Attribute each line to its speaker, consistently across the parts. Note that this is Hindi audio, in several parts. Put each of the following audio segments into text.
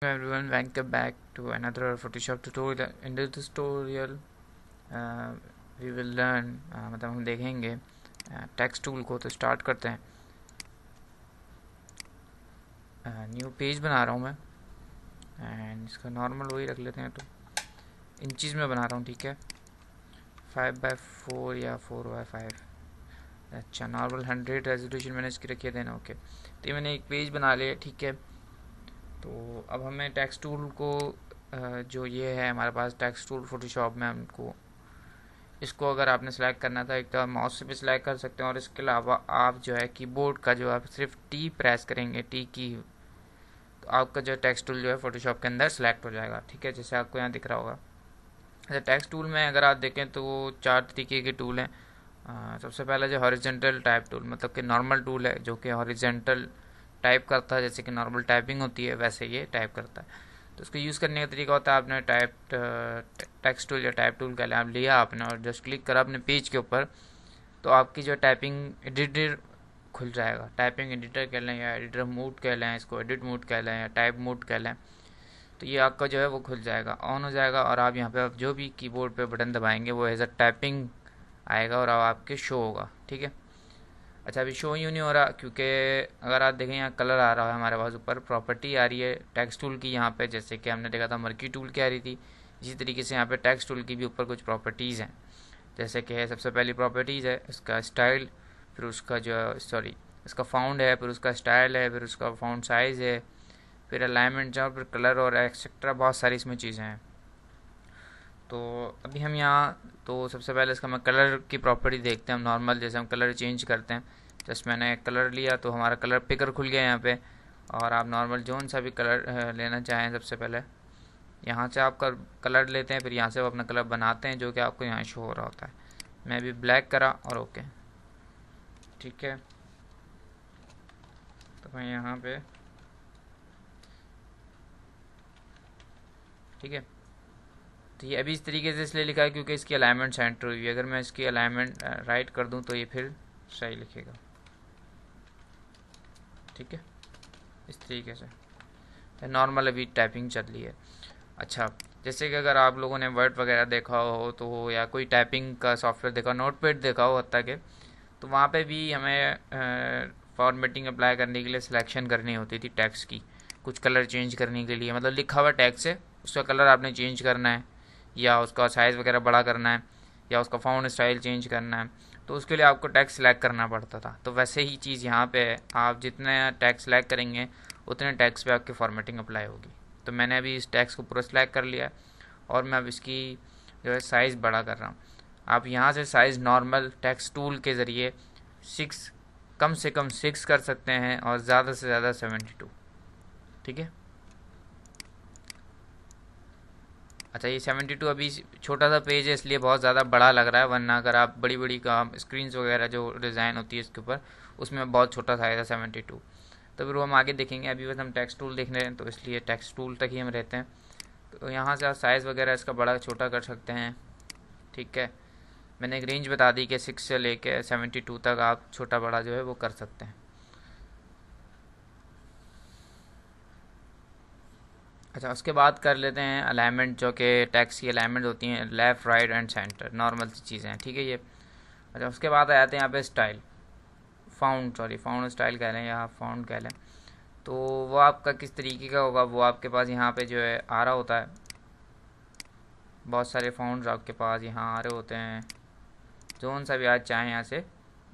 Speaker 1: Everyone, welcome back to another Photoshop tutorial. In this tutorial uh, we will learn मतलब हम देखेंगे टेक्स्ट टूल को। तो स्टार्ट करते हैं। न्यू पेज बना रहा हूँ मैं एंड इसका नॉर्मल वही रख लेते हैं। तो इंचज़ में बना रहा हूँ, ठीक है। 5x4 या 4x5। अच्छा, नॉर्मल 100 रेजोल्यूशन मैंने इसकी रखी है देना। ओके, तो ये मैंने एक पेज बना लिया, ठीक है। तो अब हमें टेक्स्ट टूल को जो ये है हमारे पास टेक्स्ट टूल फोटोशॉप में, हमको इसको अगर आपने सेलेक्ट करना था एक तो माउस से भी सिलेक्ट कर सकते हैं, और इसके अलावा आप जो है कीबोर्ड का जो आप सिर्फ टी प्रेस करेंगे, टी की, तो आपका जो टेक्स्ट टूल जो है फोटोशॉप के अंदर सेलेक्ट हो जाएगा, ठीक है। जैसे आपको यहाँ दिख रहा होगा। अच्छा, टेक्स्ट टूल में अगर आप देखें तो वो 4 तरीके के टूल हैं। सबसे पहला जो हॉरिजॉन्टल टाइप टूल, मतलब कि नॉर्मल टूल है जो कि हॉरिजॉन्टल टाइप करता है, जैसे कि नॉर्मल टाइपिंग होती है वैसे ये टाइप करता है। तो उसको यूज़ करने का तरीका होता है, आपने टाइप टेक्स्ट टूल या टाइप टूल का आप लिया आपने और जस्ट क्लिक करा अपने पेज के ऊपर, तो आपकी जो टाइपिंग एडिटर खुल जाएगा। टाइपिंग एडिटर कह लें या एडिटर मोड कह लें, इसको एडिट मोड कह लें या टाइप मोड कह लें, तो ये आपका जो है वो खुल जाएगा, ऑन हो जाएगा। और आप यहाँ पे आप जो भी कीबोर्ड पे बटन दबाएंगे वो एज अ टाइपिंग आएगा और अब आपके शो होगा, ठीक है। अच्छा, अभी शो यूँ नहीं हो रहा क्योंकि अगर आप देखें यहाँ कलर आ रहा है हमारे पास, ऊपर प्रॉपर्टी आ रही है टेक्स्ट टूल की यहाँ पे, जैसे कि हमने देखा था मर्की टूल की आ रही थी। इसी तरीके से यहाँ पे टेक्स्ट टूल की भी ऊपर कुछ प्रॉपर्टीज़ हैं, जैसे कि है सबसे पहली प्रॉपर्टीज़ है इसका स्टाइल, फिर उसका जो इसका फाउंड है, फिर उसका स्टाइल है, फिर उसका फाउंड साइज़ है, फिर अलाइनमेंट है, और फिर कलर और एक्सेट्रा बहुत सारी इसमें चीज़ें हैं। तो अभी हम यहाँ तो सबसे पहले इसका मैं कलर की प्रॉपर्टी देखते हैं। हम नॉर्मल जैसे हम कलर चेंज करते हैं, जस्ट मैंने कलर लिया तो हमारा कलर पिकर खुल गया यहाँ पे। और आप नॉर्मल जोन सा भी कलर लेना चाहें, सबसे पहले यहाँ से आप कलर लेते हैं, फिर यहाँ से वो अपना कलर बनाते हैं जो कि आपको यहाँ शो हो रहा होता है। मैं भी ब्लैक करा और ओके, ठीक है। तो मैं यहाँ पे, ठीक है, तो ये अभी इस तरीके से इसलिए लिखा है क्योंकि इसकी अलाइनमेंट सेंटर हुई है। अगर मैं इसकी अलाइनमेंट राइट कर दूँ तो ये फिर सही लिखेगा, ठीक है, इस तरीके से। तो नॉर्मल अभी टाइपिंग चल रही है। अच्छा, जैसे कि अगर आप लोगों ने वर्ड वगैरह देखा हो तो, या कोई टाइपिंग का सॉफ्टवेयर देखा, नोटपैड देखा हो हत्ता के, तो वहाँ पे भी हमें फॉर्मेटिंग अप्लाई करने के लिए सिलेक्शन करनी होती थी टेक्स्ट की, कुछ कलर चेंज करने के लिए। मतलब लिखा हुआ टेक्स्ट है, उसका कलर आपने चेंज करना है, या उसका साइज़ वगैरह बड़ा करना है, या उसका फ़ॉन्ट स्टाइल चेंज करना है, तो उसके लिए आपको टैक्स सेलेक्ट करना पड़ता था। तो वैसे ही चीज़ यहाँ पे है, आप जितने टैक्स सेलेक्ट करेंगे उतने टैक्स पे आपकी फॉर्मेटिंग अप्लाई होगी। तो मैंने अभी इस टैक्स को पूरा सेलेक्ट कर लिया है और मैं अब इसकी जो है साइज़ बड़ा कर रहा हूँ। आप यहाँ से साइज़ नॉर्मल टेक्स्ट टूल के ज़रिए 6, कम से कम 6 कर सकते हैं और ज़्यादा से ज़्यादा 72, ठीक है। अच्छा, ये 72 अभी छोटा सा पेज है इसलिए बहुत ज़्यादा बड़ा लग रहा है, वरना अगर आप बड़ी बड़ी काम स्क्रीन्स वगैरह जो डिज़ाइन होती है इसके ऊपर, उसमें बहुत छोटा साइज है 72। तो फिर वो हम आगे देखेंगे, अभी बस हम टेक्स्ट टूल देख रहे हैं तो इसलिए टेक्स्ट टूल तक ही हम रहते हैं। तो यहाँ से आप साइज़ वगैरह इसका बड़ा छोटा कर सकते हैं, ठीक है। मैंने एक रेंज बता दी कि 6 से लेके 72 तक आप छोटा बड़ा जो है वो कर सकते हैं। अच्छा, उसके बाद कर लेते हैं अलाइनमेंट, जो कि टेक्स्ट की अलाइनमेंट होती हैं left right and centre, normal सी चीज़ें हैं, ठीक है ये। अच्छा, उसके बाद आ जाते हैं यहाँ पे स्टाइल, फाउंड स्टाइल कह लें या फाउंड कह लें। तो वो आपका किस तरीके का होगा, वो आपके पास यहाँ पे जो है आ रहा होता है, बहुत सारे फाउंड्स आपके पास यहाँ आ रहे होते हैं। जोन सा भी आज चाहें यहाँ से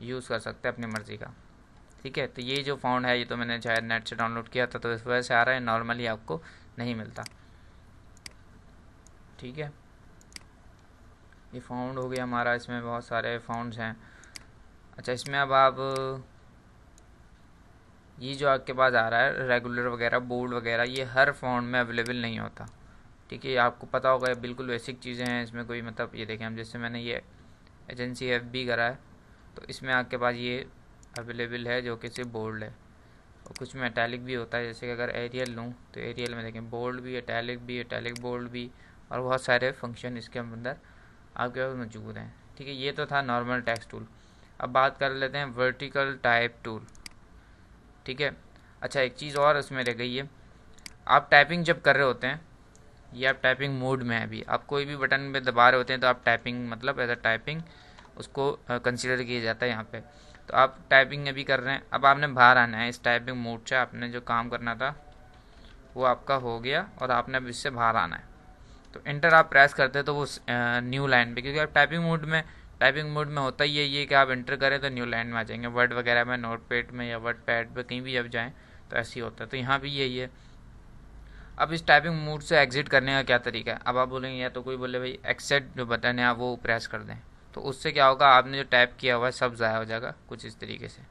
Speaker 1: यूज़ कर सकते हैं अपनी मर्ज़ी का, ठीक है। तो ये जो फाउंड है ये तो मैंने शायद नेट से डाउनलोड किया था तो इस वजह से आ रहा है, नॉर्मली आपको नहीं मिलता, ठीक है। ये फाउंड हो गया हमारा, इसमें बहुत सारे फाउंड्स हैं। अच्छा, इसमें अब आप ये जो आपके पास आ रहा है रेगुलर वगैरह, बोल्ड वगैरह, ये हर फाउंड में अवेलेबल नहीं होता, ठीक है। आपको पता होगा, ये बिल्कुल बेसिक चीज़ें हैं, इसमें कोई मतलब, ये देखें हम जैसे मैंने ये एजेंसी FB करा है तो इसमें आपके पास ये अवेलेबल है जो कि सिर्फ बोल्ड है, और कुछ में इटैलिक भी होता है। जैसे कि अगर एरियल लूँ तो एरियल में देखें बोल्ड भी, इटैलिक बोल्ड भी, और बहुत सारे फंक्शन इसके अंदर आपके पास मौजूद हैं, ठीक है। ये तो था नॉर्मल टेक्स्ट टूल। अब बात कर लेते हैं वर्टिकल टाइप टूल, ठीक है। अच्छा, एक चीज़ और उसमें रह गई है, आप टाइपिंग जब कर रहे होते हैं, ये आप टाइपिंग मोड में है, अभी आप कोई भी बटन पे दबा रहे होते हैं तो आप टाइपिंग मतलब एज अ टाइपिंग उसको कंसीडर किया जाता है यहाँ पे। तो आप टाइपिंग अभी कर रहे हैं, अब आपने बाहर आना है इस टाइपिंग मोड से, आपने जो काम करना था वो आपका हो गया और आपने अब इससे बाहर आना है। तो इंटर आप प्रेस करते हैं तो वो न्यू लाइन पे, क्योंकि आप टाइपिंग मोड में होता ही है ये कि आप इंटर करें तो न्यू लाइन में आ जाएंगे, वर्ड वगैरह में, नोट पैड में या वर्ड पैड पे कहीं भी जब जाएँ तो ऐसे ही होता है। तो यहाँ भी यही है। अब इस टाइपिंग मोड से एग्जिट करने का क्या तरीका है, अब आप बोलेंगे या तो कोई बोले भाई एक्सेट जो बटन है आप वो प्रेस कर दें, तो उससे क्या होगा, आपने जो टाइप किया हुआ है सब ज़ाया हो जाएगा कुछ इस तरीके से,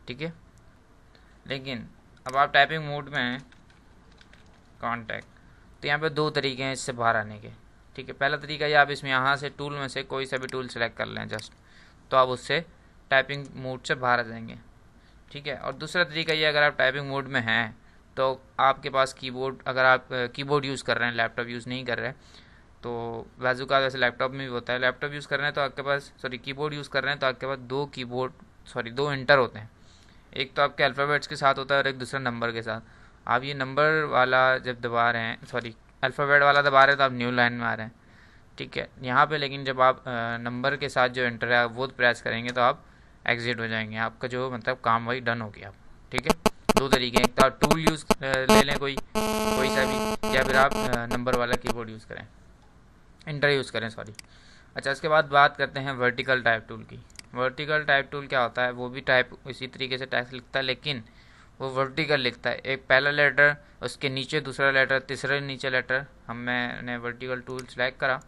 Speaker 1: ठीक है। लेकिन अब आप टाइपिंग मोड में हैं, कॉन्टैक्ट, तो यहाँ पे दो तरीके हैं इससे बाहर आने के, ठीक है। पहला तरीका ये, आप इसमें यहाँ से टूल में से कोई सा भी टूल सेलेक्ट कर लें जस्ट, तो आप उससे टाइपिंग मोड से बाहर आ जाएंगे, ठीक है। और दूसरा तरीका ये, अगर आप टाइपिंग मोड में हैं तो आपके पास कीबोर्ड, अगर आप कीबोर्ड यूज़ कर रहे हैं, लैपटॉप यूज़ नहीं कर रहे हैं, तो बाजू का वैसे लैपटॉप में भी होता है, लैपटॉप यूज़ कर रहे हैं तो आपके पास कीबोर्ड यूज़ कर रहे हैं तो आपके पास दो इंटर होते हैं, एक तो आपके अल्फ़ाबेट्स के साथ होता है और एक दूसरा नंबर के साथ। आप ये नंबर वाला जब दबा रहे हैं, अल्फ़ाबेट वाला दबा रहे हैं तो आप न्यू लाइन में आ रहे हैं, ठीक है यहाँ पे। लेकिन जब आप नंबर के साथ जो इंटर है वो प्रेस करेंगे तो आप एग्जिट हो जाएंगे, आपका जो मतलब काम वही डन हो गया, ठीक है। दो तरीके हैं, एक तो आप टूल यूज़ ले लें कोई सा भी, या फिर आप नंबर वाला कीबोर्ड यूज़ करें, इंटर यूज़ करें, सॉरी। अच्छा, इसके बाद बात करते हैं वर्टिकल टाइप टूल की। वर्टिकल टाइप टूल क्या होता है, वो भी टाइप इसी तरीके से टेक्स्ट लिखता है, लेकिन वो वर्टिकल लिखता है, एक पहला लेटर, उसके नीचे दूसरा लेटर, तीसरे नीचे लेटर। मैंने वर्टिकल टूल सेलेक्ट करा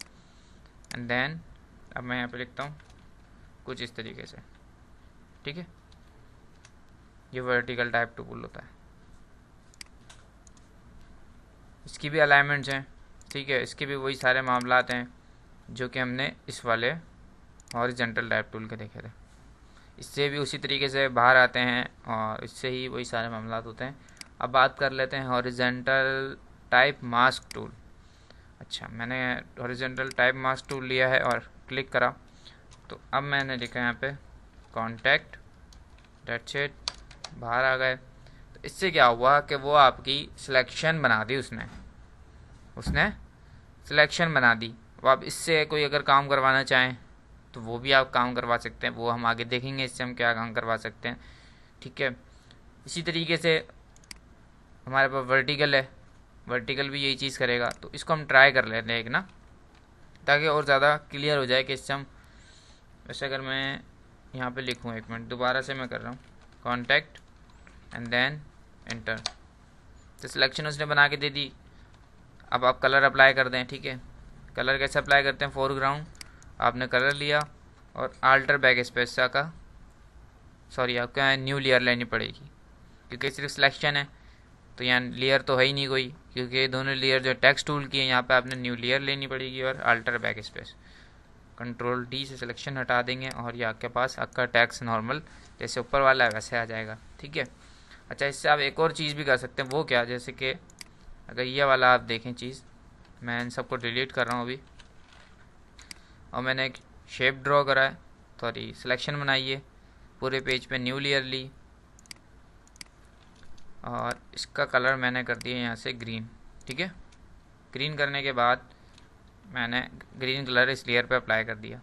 Speaker 1: एंड देन अब मैं यहाँ पे लिखता हूँ कुछ इस तरीके से, ठीक है। ये वर्टिकल टाइप टूल होता है, इसकी भी अलाइनमेंट्स हैं, ठीक है। इसके भी वही सारे मामलात हैं जो कि हमने इस वाले हॉरिजॉन्टल टाइप टूल के देखे थे, इससे भी उसी तरीके से बाहर आते हैं और इससे ही वही सारे मामलात होते हैं। अब बात कर लेते हैं हॉरिजॉन्टल टाइप मास्क टूल। अच्छा, मैंने हॉरिजॉन्टल टाइप मास्क टूल लिया है और क्लिक करा, तो अब मैंने लिखा यहाँ पे कॉन्टैक्ट, दैट्स इट, बाहर आ गए। तो इससे क्या हुआ कि वो आपकी सिलेक्शन बना दी, उसने सिलेक्शन बना दी। अब आप इससे कोई अगर काम करवाना चाहें तो वो भी आप काम करवा सकते हैं, वो हम आगे देखेंगे इससे हम क्या काम करवा सकते हैं, ठीक है। इसी तरीके से हमारे पास वर्टिकल है, वर्टिकल भी यही चीज़ करेगा। तो इसको हम ट्राई कर लेते हैं एक ना, ताकि और ज़्यादा क्लियर हो जाए कि इससे हम, वैसे अगर मैं यहाँ पे लिखूँ, एक मिनट दोबारा से मैं कर रहा हूँ, कॉन्टैक्ट एंड देन एंटर, तो सिलेक्शन उसने बना के दे दी। अब आप कलर अप्लाई कर दें, ठीक है। कलर कैसे अप्लाई करते हैं, फोरग्राउंड आपने कलर लिया और आल्टर बैक स्पेस का, सॉरी आपको यहाँ न्यू लेयर लेनी पड़ेगी क्योंकि सिर्फ सिलेक्शन है, तो यहाँ लेयर तो है ही नहीं कोई, क्योंकि दोनों लेयर जो टेक्स्ट टूल की है यहाँ पे आपने न्यू लेयर लेनी पड़ेगी और alter back space. Control D से सिलेक्शन हटा देंगे और ये आपके पास आपका टेक्स्ट नॉर्मल जैसे ऊपर वाला है वैसे आ जाएगा, ठीक है। अच्छा, इससे आप एक और चीज़ भी कर सकते हैं, वो क्या, जैसे कि अगर ये वाला आप देखें चीज़, मैं इन सबको डिलीट कर रहा हूँ अभी, और मैंने एक शेप ड्रॉ करा है, सॉरी सिलेक्शन बनाई है, पूरे पेज पे न्यू लेयर ली और इसका कलर मैंने कर दिया यहाँ से ग्रीन, ठीक है। ग्रीन करने के बाद मैंने ग्रीन कलर इस लेयर पे अप्लाई कर दिया।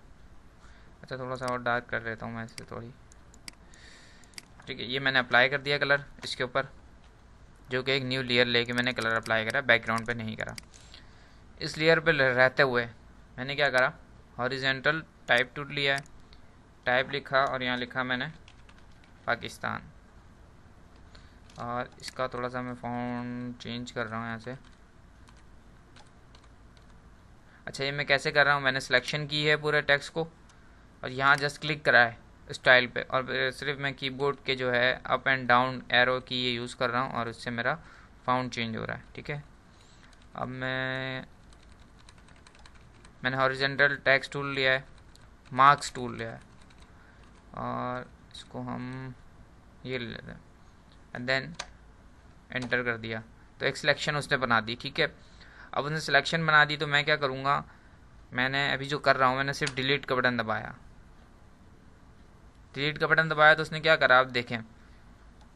Speaker 1: अच्छा, थोड़ा सा और डार्क कर देता हूँ मैं इसे थोड़ी, ठीक है। ये मैंने अप्लाई कर दिया कलर इसके ऊपर, जो कि एक न्यू लेयर लेके मैंने कलर अप्लाई करा, बैकग्राउंड पे नहीं करा। इस लेयर पे रहते हुए मैंने क्या करा, हॉरिजॉन्टल टाइप टूल लिया है, टाइप लिखा और यहाँ लिखा मैंने पाकिस्तान, और इसका थोड़ा सा मैं फ़ॉन्ट चेंज कर रहा हूँ यहाँ से। अच्छा, ये मैं कैसे कर रहा हूँ, मैंने सिलेक्शन की है पूरे टेक्स्ट को और यहाँ जस्ट क्लिक करा है स्टाइल पे, और सिर्फ मैं कीबोर्ड के जो है अप एंड डाउन एरो की ये यूज़ कर रहा हूँ और उससे मेरा फ़ॉन्ट चेंज हो रहा है, ठीक है। अब मैंने हॉरिजॉन्टल टेक्स्ट टूल लिया है, मार्क्स टूल लिया है और इसको हम ये ले लेते हैं एंड देन एंटर कर दिया, तो एक सिलेक्शन उसने बना दी, ठीक है। अब उसने सिलेक्शन बना दी तो मैं क्या करूँगा, मैंने अभी जो कर रहा हूँ, मैंने सिर्फ डिलीट का बटन दबाया, डिलीट का बटन दबाया तो उसने क्या करा, आप देखें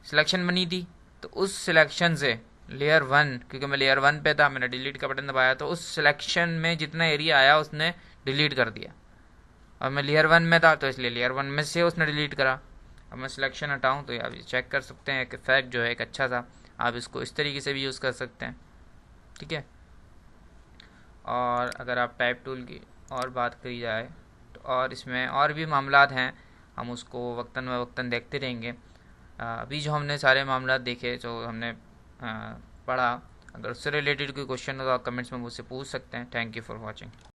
Speaker 1: सिलेक्शन बनी थी, तो उस सिलेक्शन से लेयर वन, क्योंकि मैं लेयर वन पे था, मैंने डिलीट का बटन दबाया तो उस सिलेक्शन में जितना एरिया आया उसने डिलीट कर दिया। और मैं लेयर वन में था तो इसलिए लेयर वन में से उसने डिलीट करा। अब मैं सिलेक्शन हटाऊँ तो आप ये चेक कर सकते हैं कि इफेक्ट जो है एक अच्छा था। आप इसको इस तरीके से भी यूज़ कर सकते हैं, ठीक है। और अगर आप टाइप टूल की और बात करी जाए तो और इसमें और भी मामलात हैं, हम उसको वक्तन व वक्तन देखते रहेंगे। अभी जो हमने सारे मामला देखे, जो हमने पढ़ा, अगर उससे रिलेटेड कोई क्वेश्चन हो तो आप कमेंट्स में मुझसे पूछ सकते हैं। Thank you for watching.